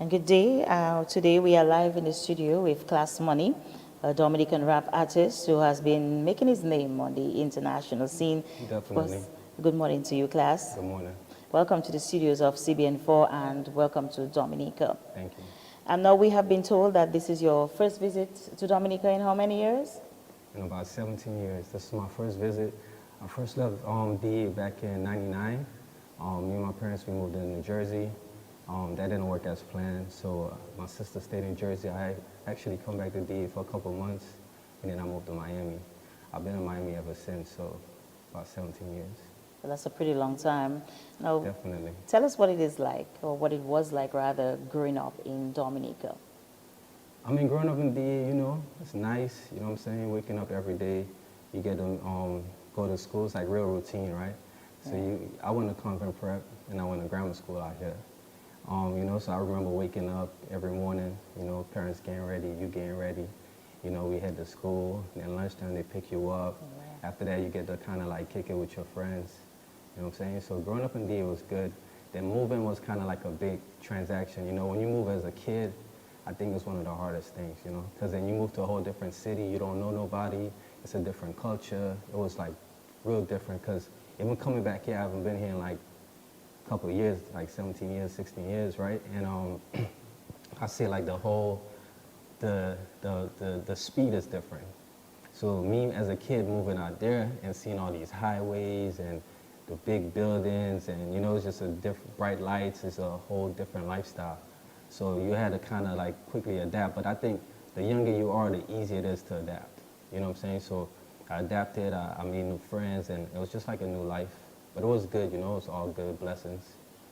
Good day. Today we are live in the studio with Klass Money, a Dominican rap artist who has been making his name on the international scene. Of Definitely. course, good morning to you, Klass. Good morning. Welcome to the studios of CBN4 and welcome to Dominica. Thank you. And now we have been told that this is your first visit to Dominica in how many years? In about 17 years. This is my first visit. I first left DA back in '99. Me and my parents, we moved to New Jersey. That didn't work as planned, so my sister stayed in Jersey. I actually come back to DA for a couple months, and then I moved to Miami. I've been in Miami ever since, so about 17 years. Well, that's a pretty long time. Now, Definitely. tell us what it is like, or what it was like rather, growing up in Dominica. I mean, growing up in DA, you know, it's nice, you know what I'm saying? Waking up every day, you get to go to school, it's like real routine, right? So I went to convent prep, and I went to grammar school out here. You know, so I remember waking up every morning, you know, parents getting ready, you getting ready. You know, we head to school, then lunchtime they pick you up. After that, you get to kind of like kick it with your friends. You know what I'm saying? So growing up in DA was good. Then moving was kind of like a big transaction. You know, when you move as a kid, I think it's one of the hardest things, you know, because then you move to a whole different city, you don't know nobody, it's a different culture. It was like real different because even coming back here, I haven't been here in like a couple of years, like 17 years, 16 years, right? And I say like the whole, the speed is different. So me as a kid moving out there and seeing all these highways and the big buildings and, you know, it's just a different, bright lights, it's a whole different lifestyle. So you had to kind of like quickly adapt. But I think the younger you are, the easier it is to adapt. You know what I'm saying? So I adapted, I made new friends, and it was just like a new life. But it was good, you know, it was all good blessings.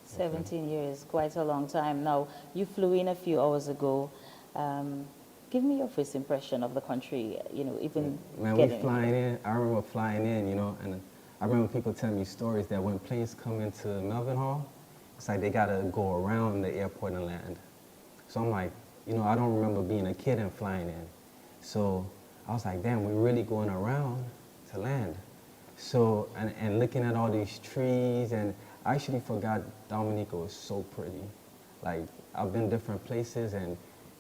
17 years, quite a long time. Now, you flew in a few hours ago. Give me your first impression of the country, you know, even Man, we flying in, I remember flying in, you know, and I remember people telling me stories that when planes come into Melvin Hall, it's like they gotta go around the airport and land. So I'm like, you know, I don't remember being a kid and flying in. So I was like, damn, we're really going around to land. So, and looking at all these trees, and I actually forgot Dominica was so pretty. Like, I've been different places, and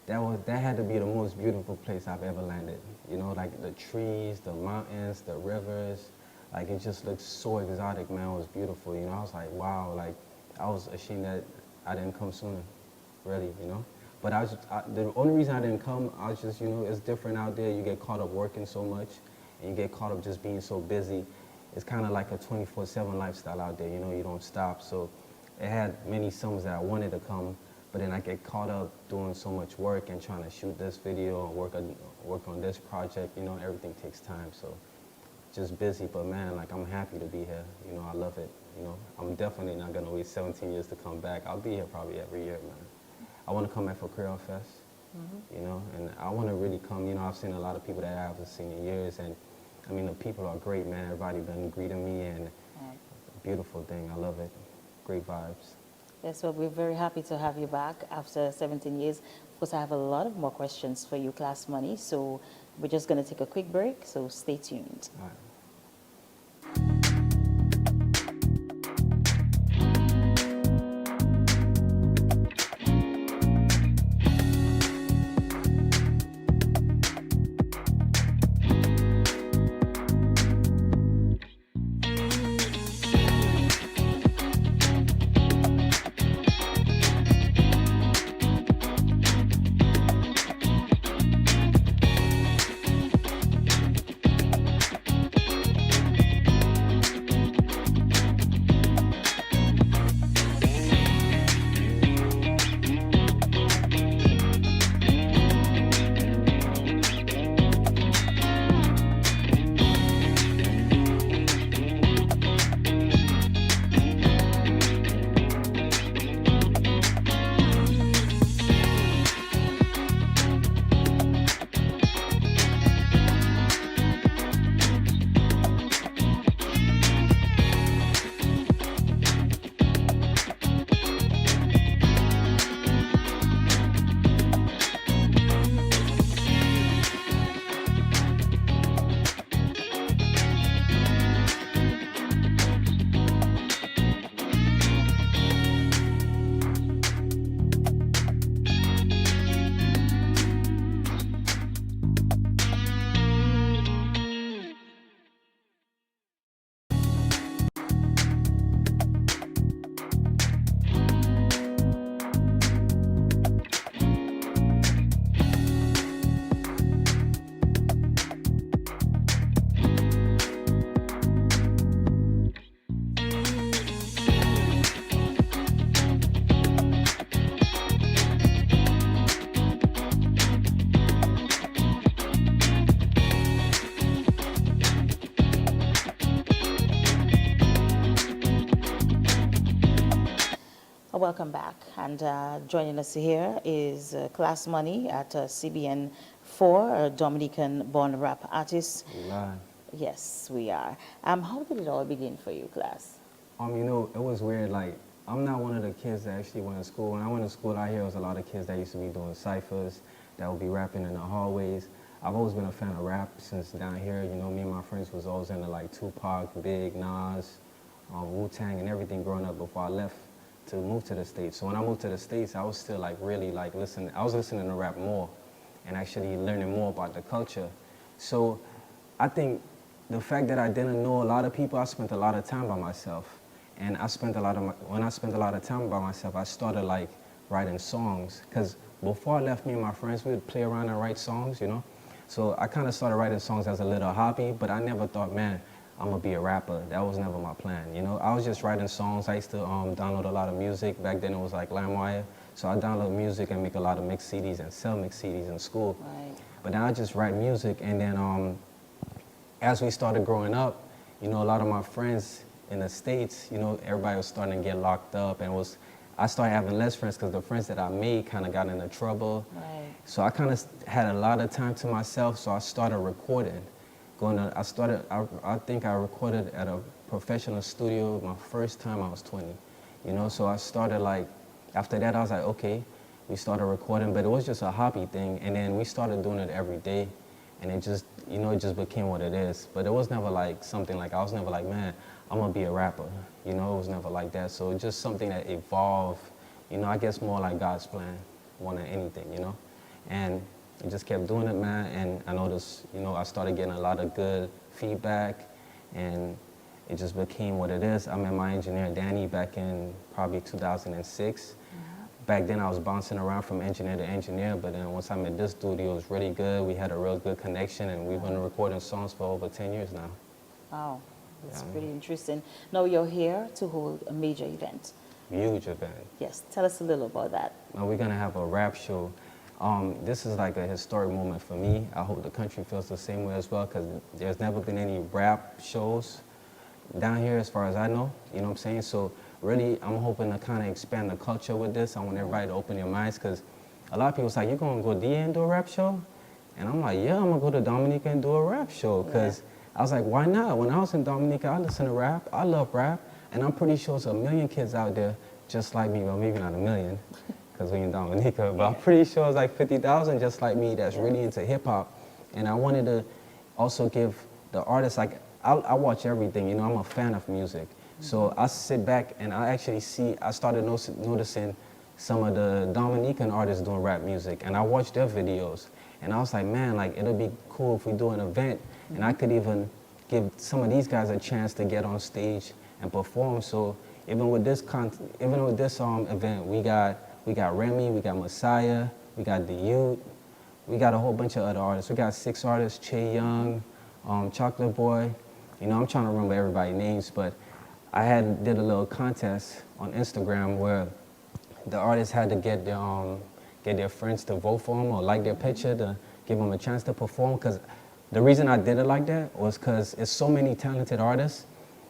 that had to be the most beautiful place I've ever landed. You know, like the trees, the mountains, the rivers, like it just looked so exotic, man. It was beautiful, you know. I was like, wow, like I was ashamed that I didn't come sooner, really, you know. But the only reason I didn't come, I was just, you know, it's different out there. You get caught up working so much, and you get caught up just being so busy. It's kind of like a 24/7 lifestyle out there, you know, you don't stop. So it had many summers that I wanted to come, but then I get caught up doing so much work and trying to shoot this video and work on this project, you know, everything takes time. So just busy, but man, like I'm happy to be here. You know, I love it. You know, I'm definitely not gonna wait 17 years to come back. I'll be here probably every year, man. I want to come back for Creole Fest, you know, and I want to really come. You know, I've seen a lot of people that I haven't seen in years, and I mean, the people are great, man. Everybody been greeting me, and beautiful thing. I love it. Great vibes. Yes, well, we're very happy to have you back after 17 years. Of course, I have a lot of more questions for you, Klass Money, so we're just going to take a quick break, so stay tuned. All right. Welcome back. And joining us here is Klass Money at CBN 4, a Dominican-born rap artist. Live. Yes, we are. How did it all begin for you, Klass? You know, it was weird. Like, I'm not one of the kids that actually went to school. When I went to school out here, there was a lot of kids that used to be doing ciphers, that would be rapping in the hallways. I've always been a fan of rap since down here. You know, me and my friends was always into like Tupac, Big, Nas, Wu-Tang, and everything growing up before I left to move to the States. So when I moved to the States, I was still like really like listening. I was listening to rap more and actually learning more about the culture. So I think the fact that I didn't know a lot of people, I spent a lot of time by myself. And I spent a lot of when I spent a lot of time by myself, I started like writing songs. Because before I left, me and my friends, we would play around and write songs, you know? So I kind of started writing songs as a little hobby, but I never thought, man, I'm gonna be a rapper. That was never my plan, you know? I was just writing songs. I used to download a lot of music. Back then it was like LimeWire. So I download music and make a lot of mix CDs and sell mix CDs in school. Right. But now I just write music, and then as we started growing up, you know, a lot of my friends in the States, you know, everybody was starting to get locked up, and I started having less friends because the friends that I made kind of got into trouble. Right. So I kind of had a lot of time to myself, so I started recording. I think I recorded at a professional studio my first time I was 20, you know, so I started like, after that I was like, okay, we started recording, but it was just a hobby thing, and then we started doing it every day, and it just, you know, it just became what it is. But it was never like something like, I was never like, man, I'm gonna be a rapper, you know, it was never like that. So it's just something that evolved, you know, I guess more like God's plan more than anything, you know, and I just kept doing it, man, and I noticed, you know, I started getting a lot of good feedback, and it just became what it is. I met my engineer, Danny, back in probably 2006. Back then I was bouncing around from engineer to engineer, but then once I met this dude, he was really good. We had a real good connection, and we've been recording songs for over 10 years now. Wow, that's Yeah. pretty interesting. Now you're here to hold a major event. Huge event. Yes, tell us a little about that. Now we're gonna have a rap show. This is like a historic moment for me. I hope the country feels the same way as well, because there's never been any rap shows down here as far as I know, you know what I'm saying? So really, I'm hoping to kind of expand the culture with this. I want everybody to open their minds, because a lot of people say, you gonna go DA and do a rap show? And I'm like, yeah, I'm gonna go to Dominica and do a rap show, because I was like, why not? When I was in Dominica, I listened to rap, I love rap, and I'm pretty sure there's a million kids out there just like me, well, maybe not a million, because we in Dominica, but I'm pretty sure it's like 50,000 just like me that's really into hip hop. And I wanted to also give the artists, like, I watch everything, you know, I'm a fan of music. So I sit back and I started noticing some of the Dominican artists doing rap music, and I watched their videos. And I was like, man, like, it'll be cool if we do an event, and I could even give some of these guys a chance to get on stage and perform. So even with this event, we got Remy, we got Messiah, we got The Youth, we got a whole bunch of other artists. We got 6 artists, Che Young, Chocolate Boy. You know, I'm trying to remember everybody's names, but I did a little contest on Instagram where the artists had to get their friends to vote for them or like their picture to give them a chance to perform. Because the reason I did it like that was because it's so many talented artists,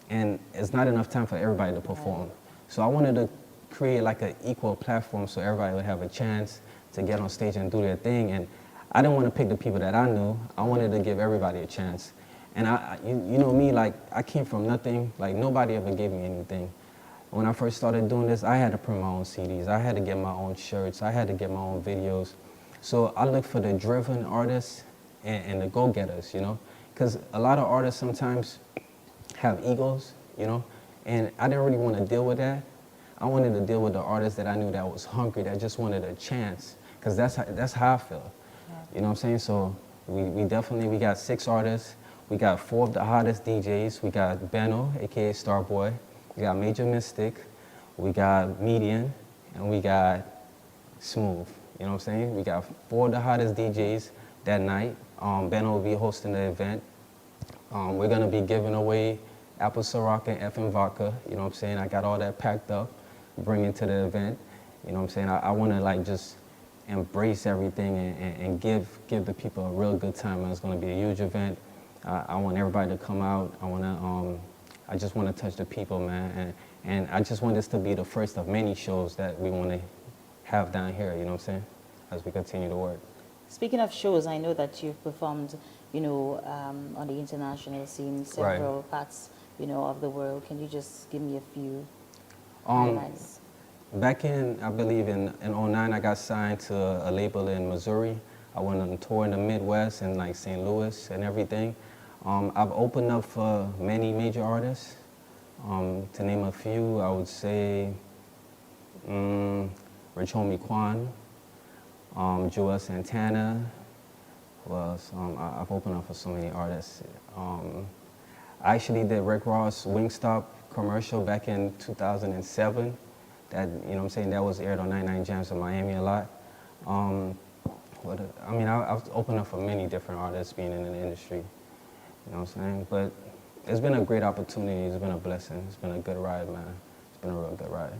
and it's not enough time for everybody to perform. So I wanted to create like an equal platform so everybody would have a chance to get on stage and do their thing. And I didn't want to pick the people that I knew. I wanted to give everybody a chance. And you know me, like, I came from nothing. Like, nobody ever gave me anything. When I first started doing this, I had to print my own CDs. I had to get my own shirts. I had to get my own videos. So I look for the driven artists and the go-getters, you know? Because a lot of artists sometimes have egos, you know? And I didn't really want to deal with that. I wanted to deal with the artists that I knew that was hungry, that just wanted a chance. Because that's how I feel. You know what I'm saying? So we got 6 artists. We got 4 of the hottest DJs. We got Benno, aka Starboy. We got Major Mystic. We got Median, and we got Smooth. You know what I'm saying? We got 4 of the hottest DJs that night. Benno will be hosting the event. We're gonna be giving away Apple Ciroc and FM Vodka. You know what I'm saying? I got all that packed up, bringing to the event. You know what I'm saying? I wanna like just embrace everything and give the people a real good time. And it's gonna be a huge event. I want everybody to come out. I want to I just want to touch the people, man, and I just want this to be the first of many shows that we want to have down here, you know what I'm saying, as we continue to work. Speaking of shows, I know that you've performed, on the international scene, several parts, of the world. Can you just give me a few highlights? Back in, I believe in '09, I got signed to a label in Missouri. I went on tour in the Midwest and like St. Louis and everything. I've opened up for many major artists. To name a few, I would say Rich Homie Quan, Joel Santana. Who else? I've opened up for so many artists. I actually did Rick Ross Wingstop commercial back in 2007. That, that was aired on 99 Jams in Miami a lot. I've opened up for many different artists being in the industry, you know what I'm saying? But it's been a great opportunity, it's been a blessing, it's been a good ride, man. It's been a real good ride.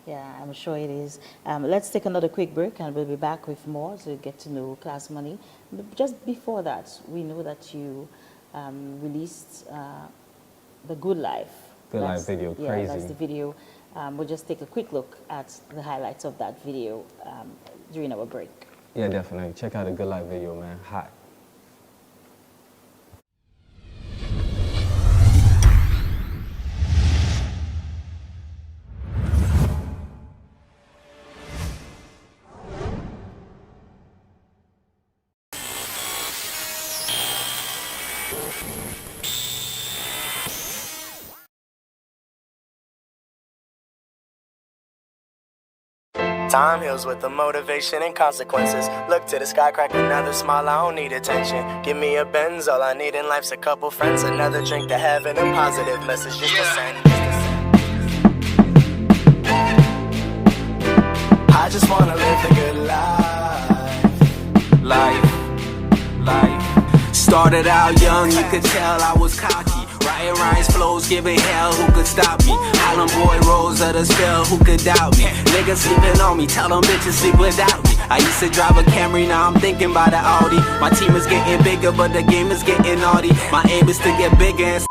Yeah, I'm sure it is. Let's take another quick break and we'll be back with more to get to know Klass Money. But just before that, we know that you released The Good Life. Good Life video, crazy. Yeah, that's the video. We'll just take a quick look at the highlights of that video during our break. Yeah, definitely. Check out the Good Life video, man. Hot. Time heals with the motivation and consequences. Look to the sky, crack another smile, I don't need attention. Give me a Benz, all I need in life's a couple friends. Another drink to heaven, a positive message just to send. I just wanna live the good life. Started out young, you could tell I was cocky. Ryan Ryan's flows giving hell, who could stop me? Island boy rose of the spell, who could doubt me? Niggas sleeping on me, tell them bitches sleep without me. I used to drive a Camry, now I'm thinking about the Audi. My team is getting bigger, but the game is getting naughty. My aim is to get bigger and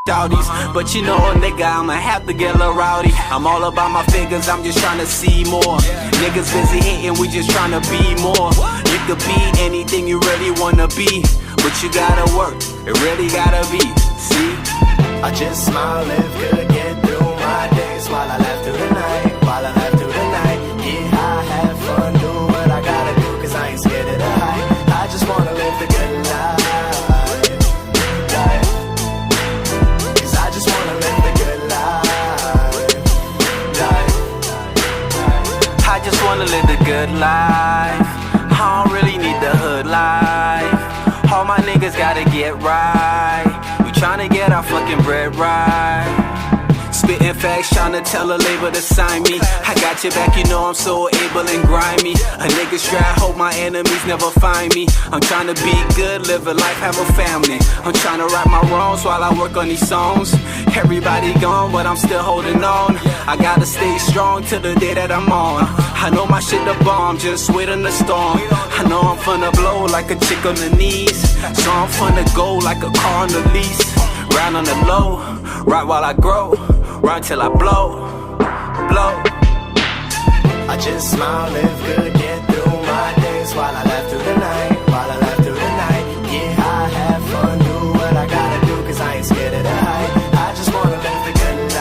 Saudis. But you know a nigga, I'ma have to get a little rowdy. I'm all about my figures, I'm just trying to see more. Niggas busy hating, we just trying to be more. You could be anything you really wanna be, but you gotta work, it really gotta be. See, I just smile, live good, get through my days while I laugh through the night, Get high, have fun, do what I gotta do, cause I ain't scared of the hype. I just wanna live the good life. Cause I just wanna live the good life. I just wanna live the good life. I don't really need the hood life. All my niggas gotta get right. Tryna get our fucking bread right. Spitting facts, tryna tell a label to sign me. I got your back, you know I'm so able and grimy. A nigga try, hope my enemies never find me. I'm tryna be good, live a life, have a family. I'm tryna right my wrongs while I work on these songs. Everybody gone, but I'm still holding on. I gotta stay strong till the day that I'm on. I know my shit the bomb, just wait on the storm. I know I'm finna blow like a chick on the knees. So I'm finna go like a car on the lease. Round on the low, right while I grow, run till I blow. I just smile, live good, get through my days while I laugh through the night, Get high, have fun, do what I gotta do, cause I ain't scared of the hype. I just wanna live the good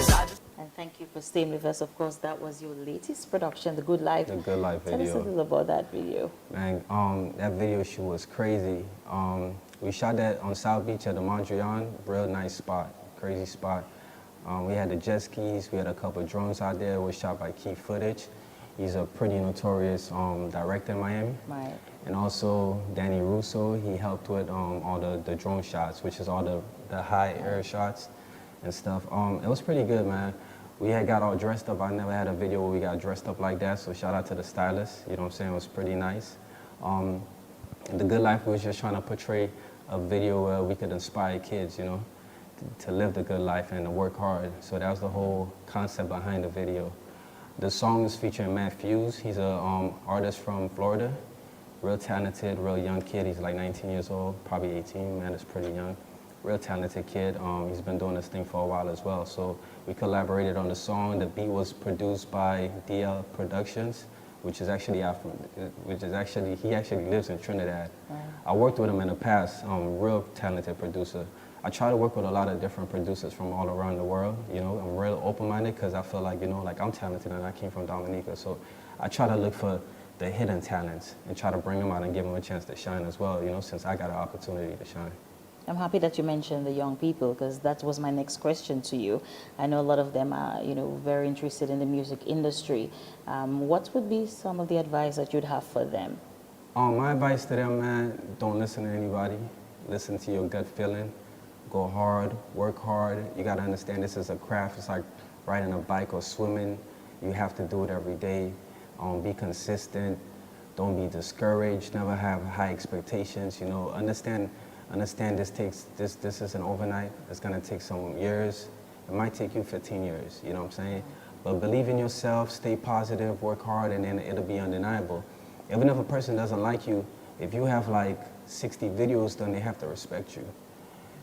life. And thank you for staying with us. Of course, that was your latest production, The Good Life. The Good Life video. Tell us a little about that video. Man, that video shoot was crazy. We shot that on South Beach at the Mondrian, real nice spot, crazy spot. We had the jet skis, we had a couple of drones out there. It was shot by Key Footage. He's a pretty notorious director in Miami. Right. And also Danny Russo, he helped with all the drone shots, which is all the high air shots and stuff. It was pretty good, man. We had got all dressed up. I never had a video where we got dressed up like that, so shout out to the stylist, you know what I'm saying? It was pretty nice. The Good Life, we was just trying to portray a video where we could inspire kids, you know, to live the good life and to work hard. So that was the whole concept behind the video. The song is featuring Matt Fuse. He's a artist from Florida. real talented, real young kid. He's like 19 years old, probably 18, man, it's pretty young. Real talented kid. He's been doing this thing for a while as well. So we collaborated on the song. The beat was produced by DL Productions, which is actually he actually lives in Trinidad. Wow. I worked with him in the past, real talented producer. I try to work with a lot of different producers from all around the world. You know, I'm real open-minded because I feel like, you know, like I'm talented and I came from Dominica. So I try to look for the hidden talents and try to bring them out and give them a chance to shine as well, you know, since I got an opportunity to shine. I'm happy that you mentioned the young people because that was my next question to you. I know a lot of them are, you know, very interested in the music industry. What would be some of the advice that you'd have for them? My advice to them, man, don't listen to anybody. Listen to your gut feeling. Go hard, work hard. You got to understand this is a craft. It's like riding a bike or swimming. You have to do it every day. Be consistent. Don't be discouraged. Never have high expectations. You know, understand this isn't overnight. It's gonna take some years. It might take you 15 years. You know what I'm saying? But believe in yourself. Stay positive. Work hard, and then it'll be undeniable. Even if a person doesn't like you, if you have like 60 videos done, they have to respect you.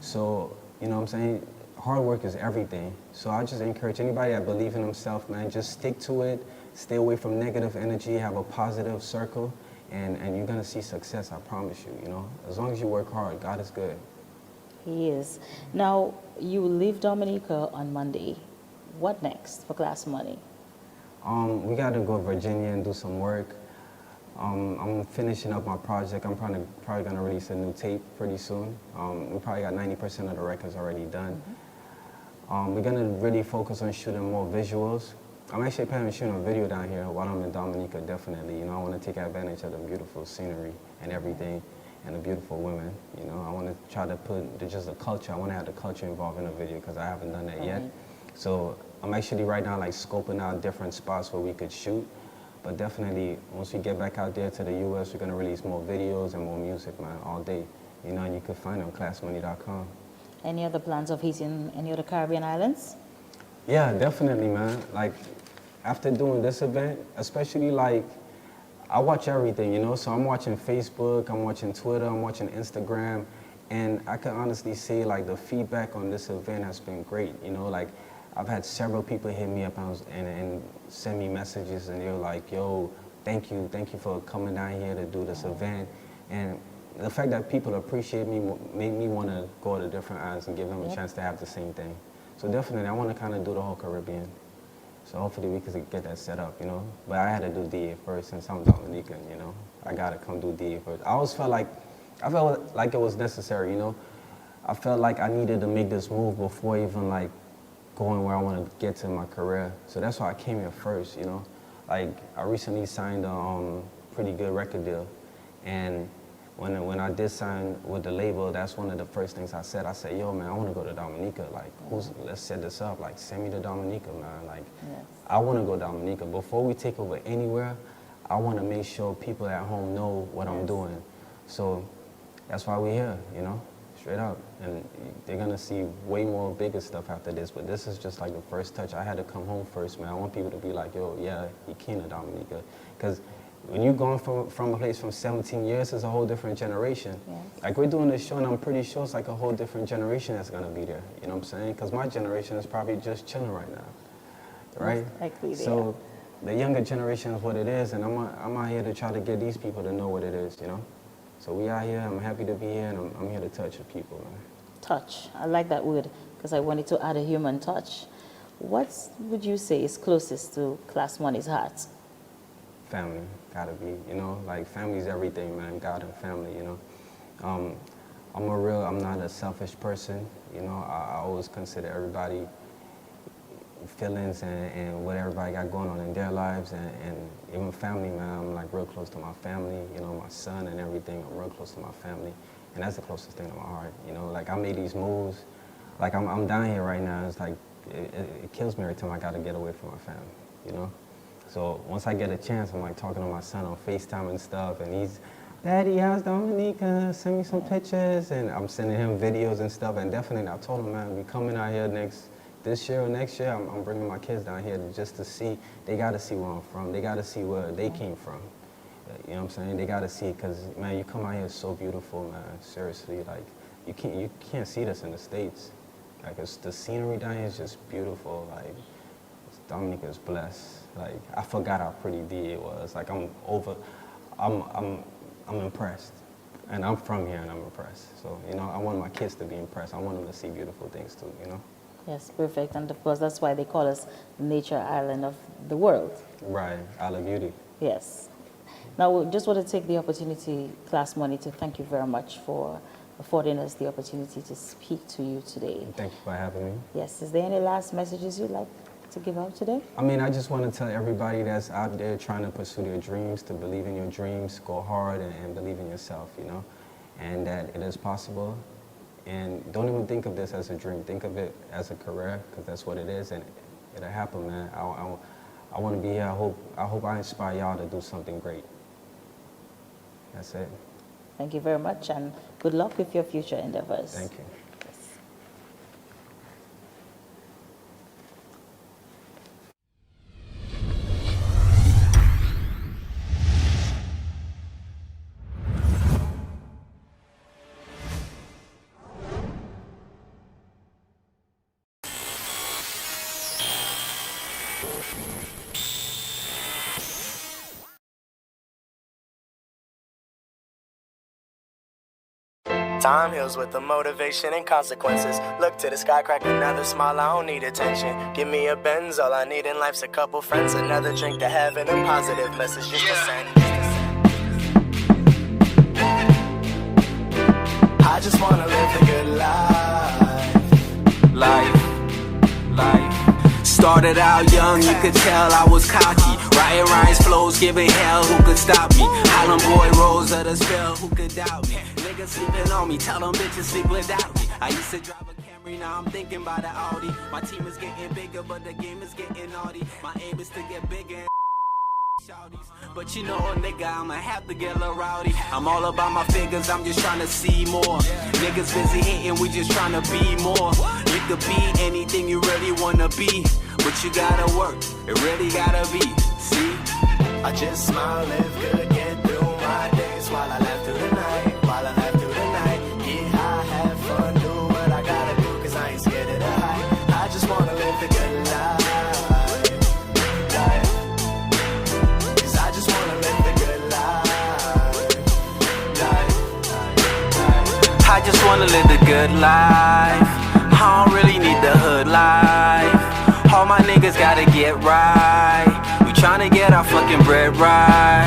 So, you know what I'm saying? Hard work is everything. So I just encourage anybody that believes in themselves, man, just stick to it. Stay away from negative energy. Have a positive circle, and you're going to see success, I promise you, you know? As long as you work hard, God is good. He is. Now, you leave Dominica on Monday. What next for Klass Money? We got to go to Virginia and do some work. I'm finishing up my project. I'm probably going to release a new tape pretty soon. We probably got 90% of the records already done. We're going to really focus on shooting more visuals. I'm actually planning on shooting a video down here while I'm in Dominica, definitely. You know, I want to take advantage of the beautiful scenery and everything and the beautiful women. You know, I want to try to put just the culture. I want to have the culture involved in the video because I haven't done that yet. So I'm actually right now like scoping out different spots where we could shoot. But definitely, once we get back out there to the U.S., we're going to release more videos and more music, man, all day. You know, and you can find it on klassmoney.com. Any other plans of visiting any other Caribbean islands? Yeah, definitely, man. Like, after doing this event, especially like, I watch everything, you know? So I'm watching Facebook, I'm watching Twitter, I'm watching Instagram, and I can honestly say, like, the feedback on this event has been great, you know? Like, I've had several people hit me up and send me messages, and they're like, yo, thank you for coming down here to do this event. And the fact that people appreciate me made me want to go to different islands and give them a chance to have the same thing. So definitely, I want to kind of do the whole Caribbean. So hopefully we could get that set up, you know? But I had to do DA first since I'm Dominican, you know? I got to come do DA first. I felt like it was necessary, you know? I felt like I needed to make this move before even like going where I want to get to in my career. So that's why I came here first, you know? Like, I recently signed a pretty good record deal. And when I did sign with the label, that's one of the first things I said. I said, yo, man, I want to go to Dominica. Like, let's set this up. Like, send me to Dominica, man. Like, I want to go to Dominica. Before we take over anywhere, I want to make sure people at home know what I'm doing. So that's why we're here, you know? Straight up. And they're going to see way more bigger stuff after this, but this is just like the first touch. I had to come home first, man. I want people to be like, yo, yeah, he keen to Dominica. Because when you're going from a place from 17 years, it's a whole different generation. Yes. Like, we're doing this show, and I'm pretty sure it's like a whole different generation that's going to be there. You know what I'm saying? Because my generation is probably just chilling right now, right? So the younger generation is what it is, and I'm out here to try to get these people to know what it is, you know? So we out here, I'm happy to be here, and I'm here to touch the people, man. Touch. I like that word, because I wanted to add a human touch. What would you say is closest to Klass Money's heart? Family, gotta be, you know? Like, family's everything, man. God and family, you know? I'm not a selfish person, you know? I always consider everybody feelings and what everybody got going on in their lives, and even family, man. I'm like real close to my family, you know, my son and everything. I'm real close to my family, and that's the closest thing to my heart, you know. Like, I made these moves, like I'm down here right now. It's like it kills me every time I got to get away from my family, you know. So once I get a chance, I'm like talking to my son on FaceTime and stuff, and he's, Daddy, how's Dominica? Send me some pictures, and I'm sending him videos and stuff. And definitely, I told him, man, we coming out here this year or next year, I'm bringing my kids down here just to see. They got to see where I'm from. They got to see where they came from. You know what I'm saying? They gotta see it, cause man, you come out here, it's so beautiful, man. Seriously, like you can't see this in the States. Like the scenery down here is just beautiful. Like Dominica is blessed. Like I forgot how pretty D was. Like I'm impressed, and I'm from here and I'm impressed. So you know, I want my kids to be impressed. I want them to see beautiful things too. You know. Yes, perfect. And of course, that's why they call us the nature island of the world. Right, Isle of Beauty. Yes. Now, we just want to take the opportunity, Klass Money, to thank you very much for affording us the opportunity to speak to you today. Thank you for having me. Yes. Is there any last messages you'd like to give out today? I mean, I just want to tell everybody that's out there trying to pursue their dreams, to believe in your dreams, go hard, and believe in yourself, you know, and that it is possible. And don't even think of this as a dream. Think of it as a career, because that's what it is, and it'll happen, man. I want to be here. I hope I inspire y'all to do something great. That's it. Thank you very much, and good luck with your future endeavors. Thank you. Time heals with the motivation and consequences. Look to the sky, crack another smile, I don't need attention. Give me a Benz, all I need in life's a couple friends. Another drink to heaven, a positive message just to send. I just wanna live the good life. Started out young, you could tell I was cocky. Writing rhymes, flows, giving hell, who could stop me? Island boy, rose of the spell, who could doubt me? Niggas sleeping on me, tell them bitches sleep without me. I used to drive a Camry, now I'm thinking about the Audi. My team is getting bigger, but the game is getting naughty. My aim is to get bigger and but you know, nigga, I'ma have to get a little rowdy. I'm all about my figures, I'm just trying to see more. Niggas busy hating, we just trying to be more. You could be anything you really wanna be, but you gotta work, it really gotta be. See? I just smile, live good, get through my days while I laugh through the night. While I laugh through the night, get high, have fun, do what I gotta do, cause I ain't scared of the hype. I just wanna live the good life. I just wanna live the good life. I don't really need the hood life. All my niggas gotta get right. We tryna get our fucking bread right.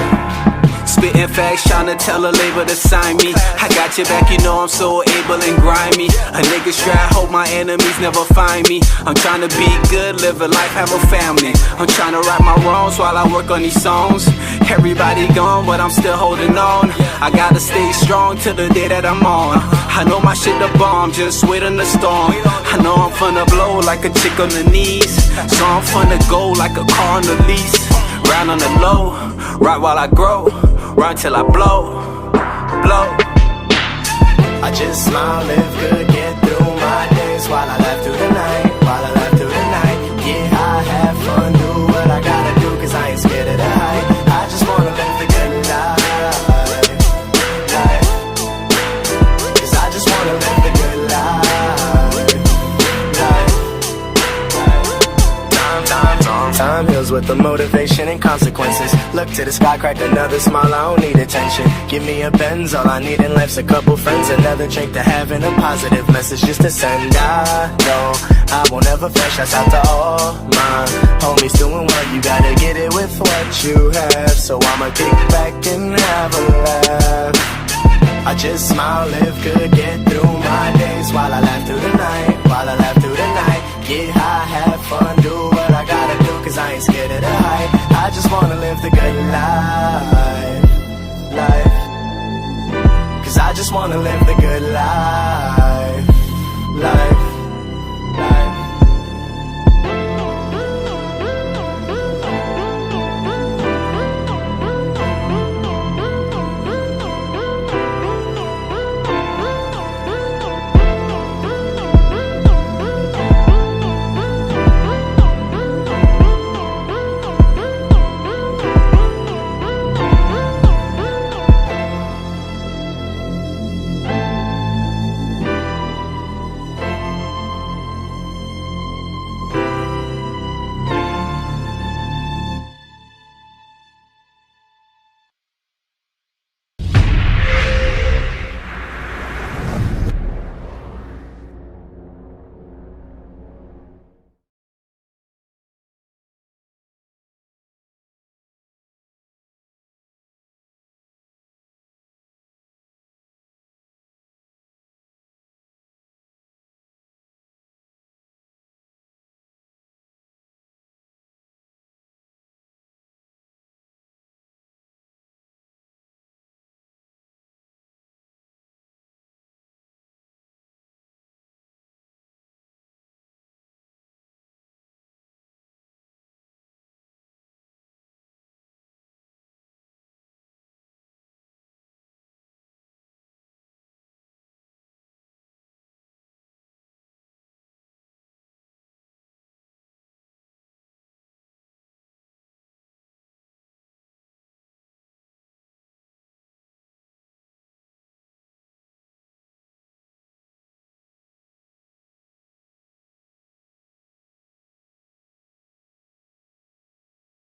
Spitting facts, tryna tell a label to sign me. I got your back, you know I'm so able and grimy. A nigga strap, hope my enemies never find me. I'm tryna be good, live a life, have a family. I'm tryna right my wrongs while I work on these songs. Everybody gone, but I'm still holding on. I gotta stay strong till the day that I'm on. I know my shit the bomb, just wait on the storm. I know I'm finna blow like a chick on the knees. So I'm finna go like a car on the lease. Round on the low, right while I grow. Run till I blow. I just smile, live good, get through my days while I laugh through the night. While I laugh through the night, get high, have fun, do what I gotta do, cause I ain't scared of the hype. I just wanna live the good life. Cause I just wanna live the good life. Time heals with the motivation and consequences. Look to the sky, crack another smile, I don't need attention. Give me a Benz, all I need in life's a couple friends. Another drink to heaven, a positive message just to send. I know I won't ever fail, shouts out to all my homies doing well. You gotta get it with what you have, so I'ma kick back and have a laugh. I just smile, live good, get through my days while I laugh through the night. While I laugh through the night, get high, have fun, do what I gotta do, cause I ain't scared of the hype. I just wanna live the good life. Cause I just wanna live the good life.